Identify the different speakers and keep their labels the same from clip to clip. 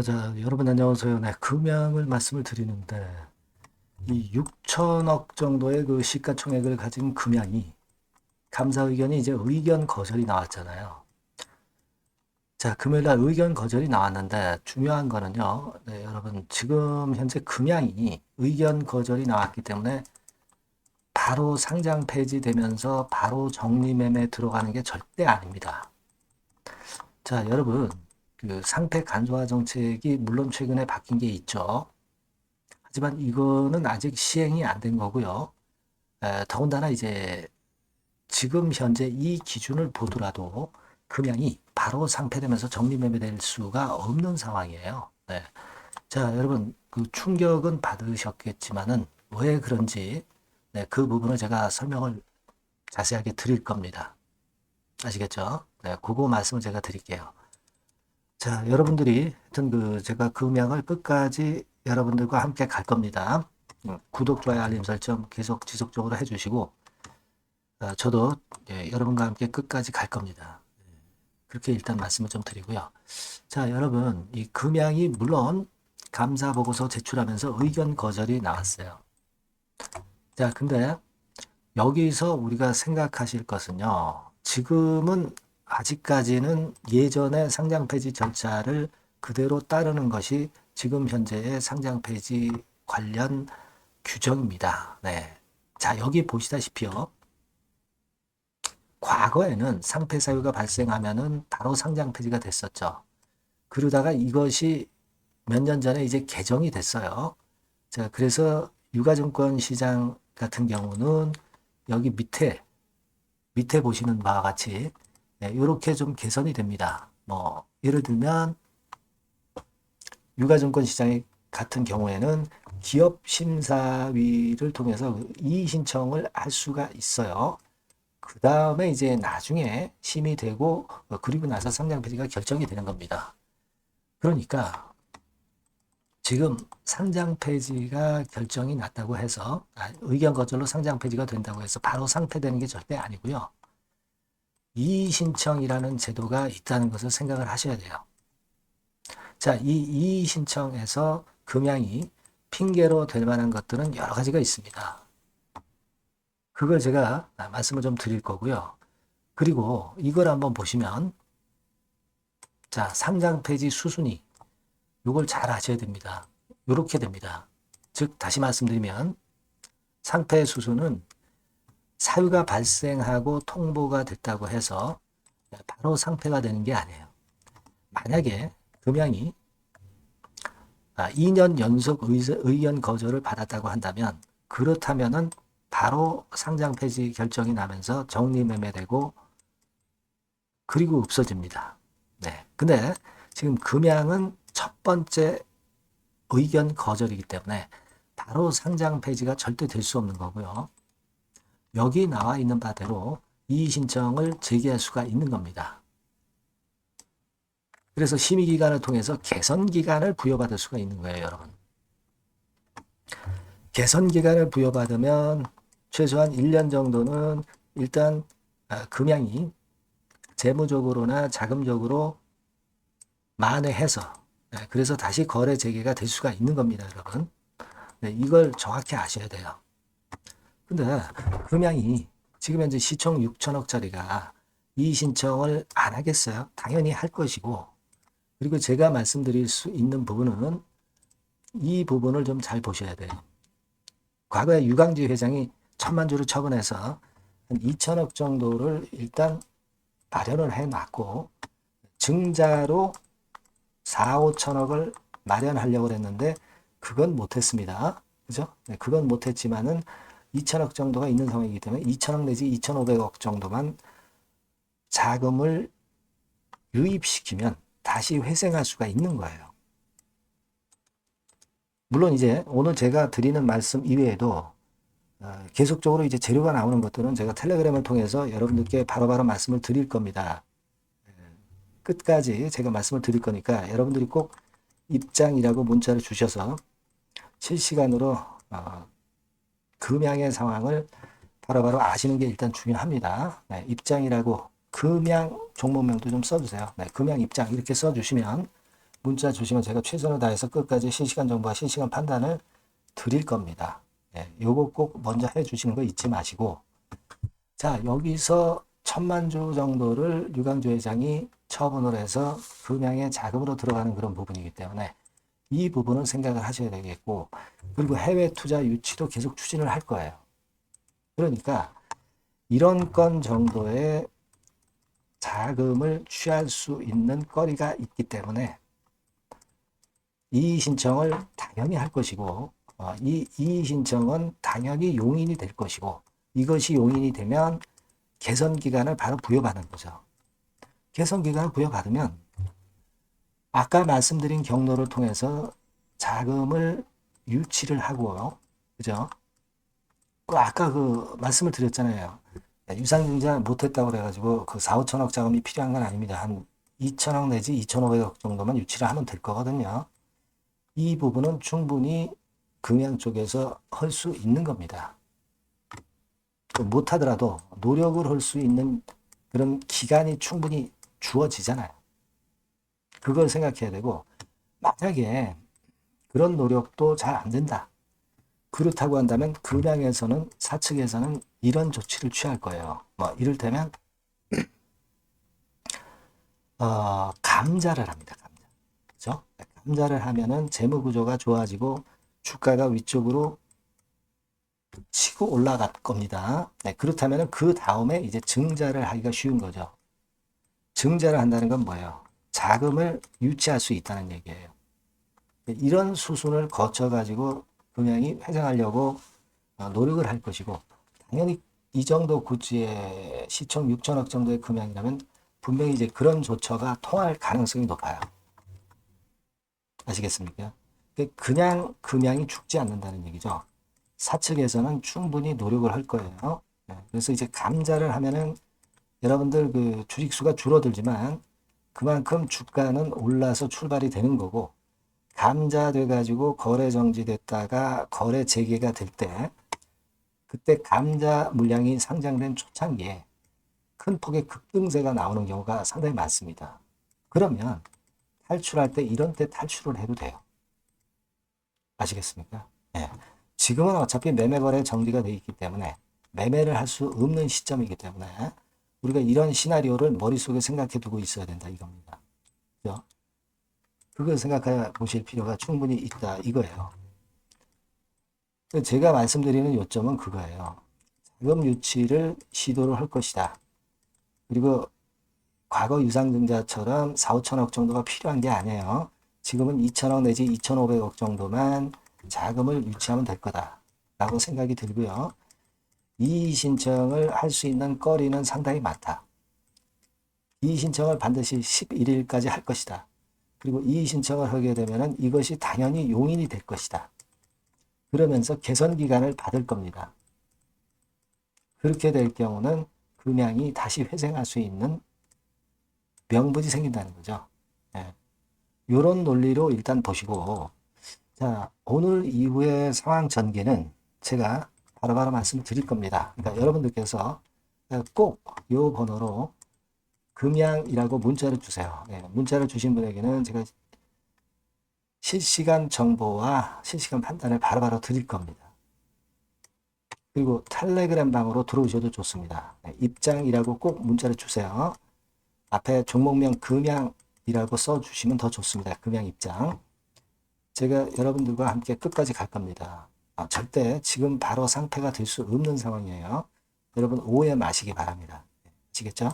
Speaker 1: 자, 여러분 안녕하세요. 네, 금양을 말씀을 드리는데 이 6천억 정도의 그 시가총액을 가진 금양이 감사 의견이 이제 의견 거절이 나왔잖아요. 자, 금요일날 의견 거절이 나왔는데 중요한 거는요. 네, 여러분 지금 현재 금양이 의견 거절이 나왔기 때문에 바로 상장 폐지되면서 바로 정리매매 들어가는 게 절대 아닙니다. 자, 여러분 그 상태 간소화 정책이 물론 최근에 바뀐 게 있죠. 하지만 이거는 아직 시행이 안 된 거고요. 더군다나 이제 지금 현재 이 기준을 보더라도 금양이 바로 상폐되면서 정리매매될 수가 없는 상황이에요. 네. 자, 여러분 그 충격은 받으셨겠지만은 왜 그런지 네, 그 부분을 제가 설명을 자세하게 드릴 겁니다. 아시겠죠? 네, 그거 말씀을 제가 드릴게요. 자, 여러분들이 하여튼 그 제가 금양을 끝까지 여러분들과 함께 갈 겁니다. 구독, 좋아요, 알림 설정 계속 지속적으로 해주시고 저도 여러분과 함께 끝까지 갈 겁니다. 그렇게 일단 말씀을 좀 드리고요. 자, 여러분 이 금양이 물론 감사 보고서 제출하면서 의견 거절이 나왔어요. 자, 근데 여기서 우리가 생각하실 것은요. 지금은 아직까지는 예전의 상장 폐지 절차를 그대로 따르는 것이 지금 현재의 상장 폐지 관련 규정입니다. 네. 자, 여기 보시다시피요. 과거에는 상폐 사유가 발생하면은 바로 상장 폐지가 됐었죠. 그러다가 이것이 몇 년 전에 이제 개정이 됐어요. 자, 그래서 유가증권 시장 같은 경우는 여기 밑에 보시는 바와 같이 이렇게 좀 개선이 됩니다. 뭐 예를 들면 유가증권 시장 같은 경우에는 기업심사위를 통해서 이의 신청을 할 수가 있어요. 그 다음에 이제 나중에 심의되고 그리고 나서 상장 폐지가 결정이 되는 겁니다. 그러니까 지금 상장 폐지가 결정이 났다고 해서 의견 거절로 상장 폐지가 된다고 해서 바로 상폐되는 게 절대 아니고요. 이의 신청이라는 제도가 있다는 것을 생각을 하셔야 돼요. 자, 이 이의 신청에서 금양이 핑계로 될 만한 것들은 여러 가지가 있습니다. 그걸 제가 말씀을 좀 드릴 거고요. 그리고 이걸 한번 보시면 자, 상장 폐지 수순이 이걸 잘 아셔야 됩니다. 이렇게 됩니다. 즉 다시 말씀드리면 상폐 수순은 사유가 발생하고 통보가 됐다고 해서 바로 상폐가 되는 게 아니에요. 만약에 금양이 2년 연속 의견 거절을 받았다고 한다면 그렇다면은 바로 상장 폐지 결정이 나면서 정리매매되고 그리고 없어집니다. 네. 근데 지금 금양은 첫 번째 의견 거절이기 때문에 바로 상장 폐지가 절대 될 수 없는 거고요. 여기 나와 있는 바대로 이의 신청을 제기할 수가 있는 겁니다. 그래서 심의기관을 통해서 개선기간을 부여받을 수가 있는 거예요, 여러분. 개선기간을 부여받으면 최소한 1년 정도는 일단 금양이 재무적으로나 자금적으로 만회해서 그래서 다시 거래 재개가 될 수가 있는 겁니다, 여러분. 네, 이걸 정확히 아셔야 돼요. 근데 금양이 지금 현재 시총 6천억짜리가 이의 신청을 안 하겠어요? 당연히 할 것이고 그리고 제가 말씀드릴 수 있는 부분은 이 부분을 좀 잘 보셔야 돼요. 과거에 유강지 회장이 1,000만 주를 처분해서 한 2천억 정도를 일단 마련을 해놨고 증자로 4, 5천억을 마련하려고 했는데 그건 못했습니다. 그죠? 네, 그건 못했지만은 2천억 정도가 있는 상황이기 때문에 2천억 내지 2,500억 정도만 자금을 유입시키면 다시 회생할 수가 있는 거예요. 물론 이제 오늘 제가 드리는 말씀 이외에도 계속적으로 이제 재료가 나오는 것들은 제가 텔레그램을 통해서 여러분들께 바로바로 말씀을 드릴 겁니다. 끝까지 제가 말씀을 드릴 거니까 여러분들이 꼭 입장이라고 문자를 주셔서 실시간으로 금양의 상황을 바로바로 아시는 게 일단 중요합니다. 네, 입장이라고 금양 종목명도 좀 써주세요. 네, 금양 입장 이렇게 써주시면 문자 주시면 제가 최선을 다해서 끝까지 실시간 정보와 실시간 판단을 드릴 겁니다. 예, 요거 꼭 먼저 해 주시는 거 잊지 마시고. 자, 여기서 1,000만 주 정도를 유강주 회장이 처분을 해서 금양의 자금으로 들어가는 그런 부분이기 때문에 이 부분은 생각을 하셔야 되겠고, 그리고 해외 투자 유치도 계속 추진을 할 거예요. 그러니까 이런 건 정도의 자금을 취할 수 있는 거리가 있기 때문에 이의 신청을 당연히 할 것이고, 이 이의 신청은 당연히 용인이 될 것이고, 이것이 용인이 되면 개선 기간을 바로 부여받는 거죠. 개선 기간을 부여받으면 아까 말씀드린 경로를 통해서 자금을 유치를 하고요. 그죠? 아까 그 말씀을 드렸잖아요. 유상증자 못했다고 그래가지고 그 4, 5천억 자금이 필요한 건 아닙니다. 한 2천억 내지 2,500억 정도만 유치를 하면 될 거거든요. 이 부분은 충분히 금양 쪽에서 할 수 있는 겁니다. 못하더라도 노력을 할 수 있는 그런 기간이 충분히 주어지잖아요. 그걸 생각해야 되고, 만약에 그런 노력도 잘 안 된다. 그렇다고 한다면 금양에서는, 사측에서는 이런 조치를 취할 거예요. 뭐 이를테면 감자를 합니다. 감자. 그죠? 감자를 하면은 재무 구조가 좋아지고 주가가 위쪽으로 치고 올라갈 겁니다. 네, 그렇다면 그 다음에 이제 증자를 하기가 쉬운 거죠. 증자를 한다는 건 뭐예요? 자금을 유치할 수 있다는 얘기예요. 이런 수순을 거쳐가지고 금양이 회생하려고 노력을 할 것이고, 당연히 이 정도 구지의 시총 6천억 정도의 금양이라면 분명히 이제 그런 조처가 통할 가능성이 높아요. 아시겠습니까? 그냥 금양이 죽지 않는다는 얘기죠. 사측에서는 충분히 노력을 할 거예요. 그래서 이제 감자를 하면은 여러분들 그 주식수가 줄어들지만 그만큼 주가는 올라서 출발이 되는 거고, 감자돼 가지고 거래 정지됐다가 거래 재개가 될 때, 그때 감자 물량이 상장된 초창기에 큰 폭의 급등세가 나오는 경우가 상당히 많습니다. 그러면 탈출할 때 이런 때 탈출을 해도 돼요. 아시겠습니까? 네. 지금은 어차피 매매 거래 정지가 되어 있기 때문에 매매를 할 수 없는 시점이기 때문에 우리가 이런 시나리오를 머릿속에 생각해 두고 있어야 된다 이겁니다. 그죠? 그걸 생각해 보실 필요가 충분히 있다 이거예요. 제가 말씀드리는 요점은 그거예요. 자금 유치를 시도를 할 것이다. 그리고 과거 유상증자처럼 4, 5천억 정도가 필요한 게 아니에요. 지금은 2천억 내지 2,500억 정도만 자금을 유치하면 될 거다 라고 생각이 들고요. 이의 신청을 할 수 있는 거리는 상당히 많다. 이의 신청을 반드시 11일까지 할 것이다. 그리고 이의 신청을 하게 되면 이것이 당연히 용인이 될 것이다. 그러면서 개선 기간을 받을 겁니다. 그렇게 될 경우는 금양이 다시 회생할 수 있는 명분이 생긴다는 거죠. 예. 이런 논리로 일단 보시고, 자, 오늘 이후의 상황 전개는 제가 바로바로 말씀을 드릴 겁니다. 그러니까 여러분들께서 꼭 이 번호로 금양이라고 문자를 주세요. 예, 문자를 주신 분에게는 제가 실시간 정보와 실시간 판단을 바로바로 드릴 겁니다. 그리고 텔레그램 방으로 들어오셔도 좋습니다. 네, 입장이라고 꼭 문자를 주세요. 앞에 종목명 금양이라고 써주시면 더 좋습니다. 금양 입장. 제가 여러분들과 함께 끝까지 갈 겁니다. 절대 지금 바로 상패가 될 수 없는 상황이에요. 여러분 오해 마시기 바랍니다. 아시겠죠?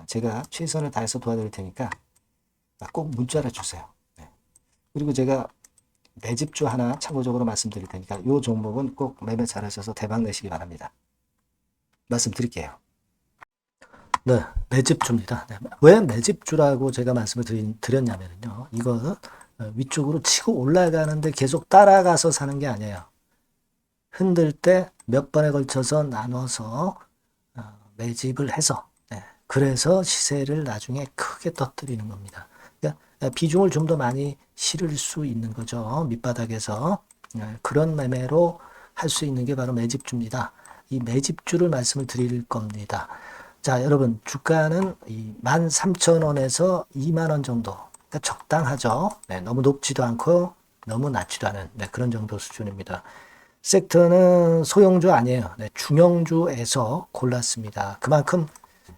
Speaker 1: 제가 최선을 다해서 도와드릴 테니까 꼭 문자를 주세요. 네. 그리고 제가 매집주 하나 참고적으로 말씀드릴 테니까 이 종목은 꼭 매매 잘하셔서 대박 내시기 바랍니다. 말씀드릴게요. 네, 매집주입니다. 네, 왜 매집주라고 제가 말씀을 드렸냐면요. 이거 위쪽으로 치고 올라가는데 계속 따라가서 사는 게 아니에요. 흔들 때 몇 번에 걸쳐서 나눠서 매집을 해서, 네, 그래서 시세를 나중에 크게 터뜨리는 겁니다. 그러니까 비중을 좀 더 많이 실을 수 있는 거죠. 밑바닥에서. 그런 매매로 할 수 있는 게 바로 매집주입니다. 이 매집주를 말씀을 드릴 겁니다. 자, 여러분 주가는 이 13,000원에서 2만 원 정도, 그러니까 적당하죠. 네, 너무 높지도 않고 너무 낮지도 않은 네, 그런 정도 수준입니다. 섹터는 소형주 아니에요. 네, 중형주에서 골랐습니다. 그만큼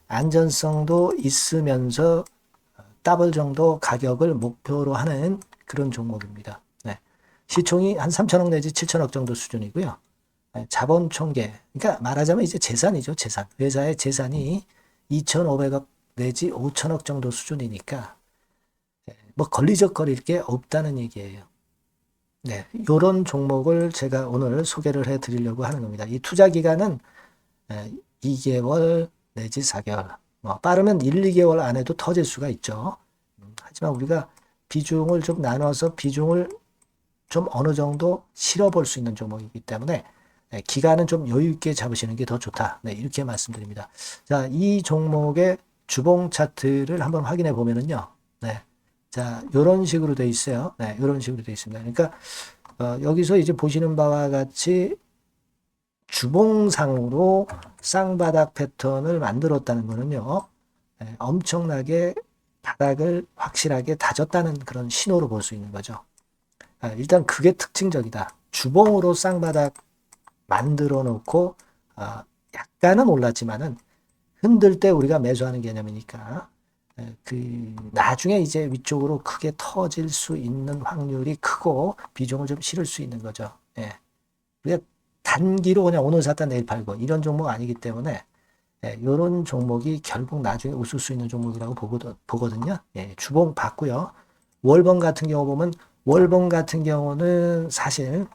Speaker 1: 안전성도 있으면서 더블 정도 가격을 목표로 하는 그런 종목입니다. 네. 시총이 한 3천억 내지 7천억 정도 수준이고요. 네, 자본 총계, 그러니까 말하자면 이제 재산이죠, 재산. 회사의 재산이 2,500억 내지 5천억 정도 수준이니까 뭐 걸리적거릴 게 없다는 얘기예요. 네, 이런 종목을 제가 오늘 소개를 해드리려고 하는 겁니다. 이 투자 기간은 2개월 내지 4개월, 뭐 빠르면 1, 2개월 안에도 터질 수가 있죠. 하지만 우리가 비중을 좀 나눠서 비중을 좀 어느 정도 실어볼 수 있는 종목이기 때문에 기간은 좀 여유 있게 잡으시는 게 더 좋다. 네, 이렇게 말씀드립니다. 자, 이 종목의 주봉 차트를 한번 확인해 보면은요. 네. 자, 요런 식으로 돼 있어요. 네, 요런 식으로 돼 있습니다. 그러니까 여기서 이제 보시는 바와 같이 주봉상으로 쌍바닥 패턴을 만들었다는 거는요. 엄청나게 바닥을 확실하게 다졌다는 그런 신호로 볼 수 있는 거죠. 일단 그게 특징적이다. 주봉으로 쌍바닥 만들어 놓고 약간은 올랐지만은 흔들 때 우리가 매수하는 개념이니까 그 나중에 이제 위쪽으로 크게 터질 수 있는 확률이 크고 비중을 좀 실을 수 있는 거죠. 예. 우리가 단기로 그냥 오늘 샀다 내일 팔고 이런 종목 아니기 때문에 이런 종목이 결국 나중에 웃을 수 있는 종목이라고 보거든요. 예, 주봉 봤고요. 월봉 같은 경우 보면 월봉 같은 경우는 사실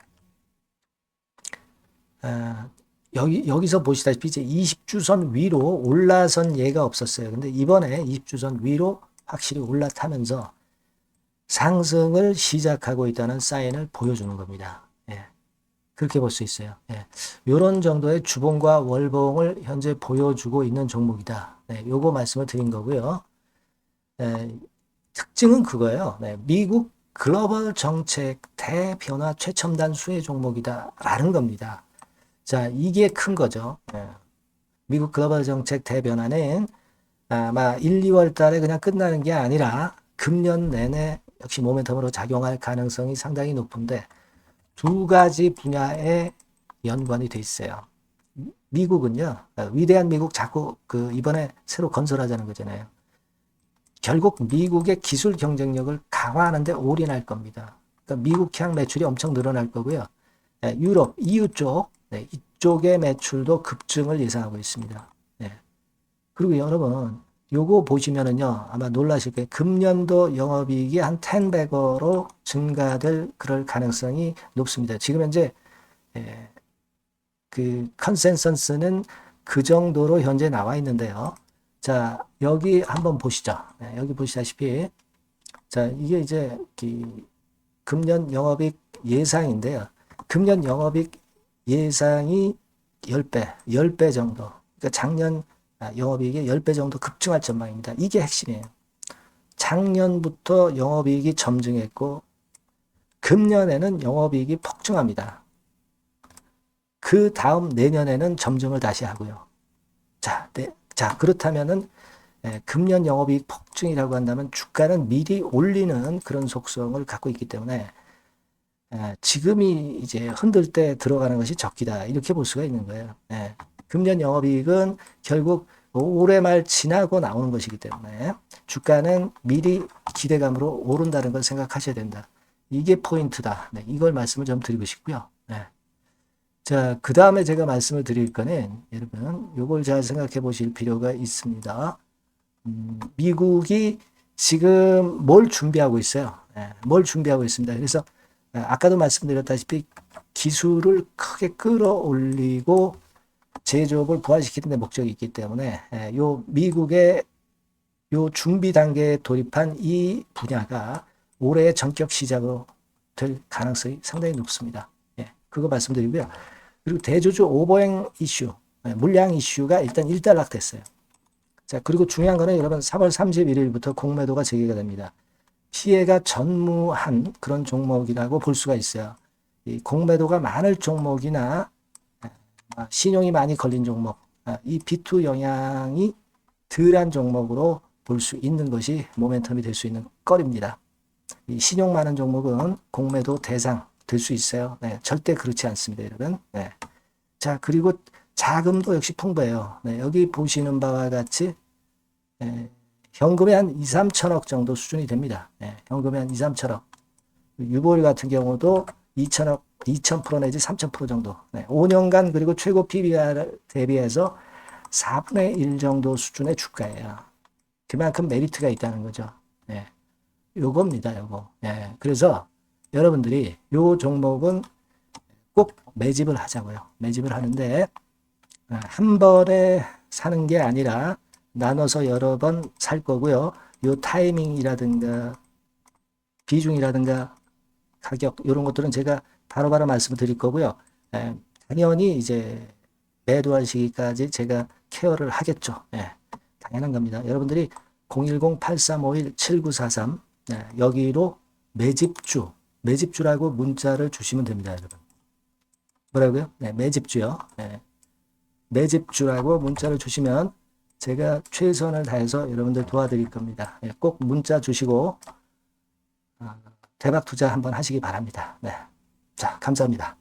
Speaker 1: 여기서 보시다시피 이제 20주선 위로 올라선 예가 없었어요. 근데 이번에 20주선 위로 확실히 올라타면서 상승을 시작하고 있다는 사인을 보여주는 겁니다. 예. 그렇게 볼 수 있어요. 예. 이런 정도의 주봉과 월봉을 현재 보여주고 있는 종목이다. 네, 요거 말씀을 드린 거고요. 특징은 그거예요. 네, 미국 글로벌 정책 대변화 최첨단 수혜 종목이다라는 겁니다. 자, 이게 큰 거죠. 미국 글로벌 정책 대변화는 아마 1, 2월 달에 그냥 끝나는 게 아니라 금년 내내 역시 모멘텀으로 작용할 가능성이 상당히 높은데 두 가지 분야에 연관이 돼 있어요. 미국은요, 위대한 미국 자꾸 이번에 새로 건설하자는 거잖아요. 결국 미국의 기술 경쟁력을 강화하는 데 올인할 겁니다. 그러니까 미국향 매출이 엄청 늘어날 거고요. 유럽, EU 쪽, 이쪽의 매출도 급증을 예상하고 있습니다. 그리고 여러분, 요거 보시면은요, 아마 놀라실 거예요. 금년도 영업이익이 한 10배로 증가될 그럴 가능성이 높습니다. 지금 현재, 그 컨센서스는 그 정도로 현재 나와 있는데요. 자, 여기 한번 보시죠. 여기 보시다시피, 자, 이게 이제 금년 영업이익 예상인데요. 금년 영업이익 예상이 10배 정도. 그러니까 작년 영업이익이 10배 정도 급증할 전망입니다. 이게 핵심이에요. 작년부터 영업이익이 점증했고 금년에는 영업이익이 폭증합니다. 그 다음 내년에는 점증을 다시 하고요. 자, 그렇다면은 금년 영업이익 폭증이라고 한다면 주가는 미리 올리는 그런 속성을 갖고 있기 때문에 지금이 이제 흔들 때 들어가는 것이 적기다. 이렇게 볼 수가 있는 거예요. 금년 영업이익은 결국 올해 말 지나고 나오는 것이기 때문에 주가는 미리 기대감으로 오른다는 걸 생각하셔야 된다. 이게 포인트다. 이걸 말씀을 좀 드리고 싶고요. 자, 그 다음에 제가 말씀을 드릴 거는 여러분 요걸 잘 생각해 보실 필요가 있습니다. 미국이 지금 뭘 준비하고 있어요. 뭘 준비하고 있습니다. 그래서 아까도 말씀드렸다시피 기술을 크게 끌어올리고 제조업을 부활시키는 데 목적이 있기 때문에 요 미국의 요 준비 단계에 돌입한 이 분야가 올해 전격 시작으로 될 가능성이 상당히 높습니다. 그거 말씀드리고요. 그리고 대주주 오버행 이슈, 물량 이슈가 일단 일단락됐어요. 자, 그리고 중요한 거는 여러분 3월 31일부터 공매도가 재개가 됩니다. 피해가 전무한 그런 종목이라고 볼 수가 있어요. 이 공매도가 많을 종목이나 신용이 많이 걸린 종목, 이 B2 영향이 덜한 종목으로 볼 수 있는 것이 모멘텀이 될 수 있는 거리입니다. 이 신용 많은 종목은 공매도 대상 될 수 있어요. 네, 절대 그렇지 않습니다, 여러분. 네. 자, 그리고 자금도 역시 풍부해요. 네, 여기 보시는 바와 같이 현금이 한 2, 3천억 정도 수준이 됩니다. 네, 현금이 한 2, 3천억. 유보율 같은 경우도 2천억, 2,000% 내지 3,000% 정도. 네, 5년간 그리고 최고 PBR 대비해서 4분의 1 정도 수준의 주가예요. 그만큼 메리트가 있다는 거죠. 네, 요겁니다, 요거. 네, 그래서 여러분들이 요 종목은 꼭 매집을 하자고요. 매집을 하는데 한 번에 사는 게 아니라 나눠서 여러 번 살 거고요. 요 타이밍이라든가 비중이라든가 가격 이런 것들은 제가 바로바로 말씀을 드릴 거고요. 당연히 이제 매도할 시기까지 제가 케어를 하겠죠. 당연한 겁니다. 여러분들이 010-8351-7943 여기로 매집주라고 문자를 주시면 됩니다, 여러분. 뭐라고요? 매집주요. 매집주라고 문자를 주시면 제가 최선을 다해서 여러분들 도와드릴 겁니다. 꼭 문자 주시고 대박 투자 한번 하시기 바랍니다. 자, 감사합니다.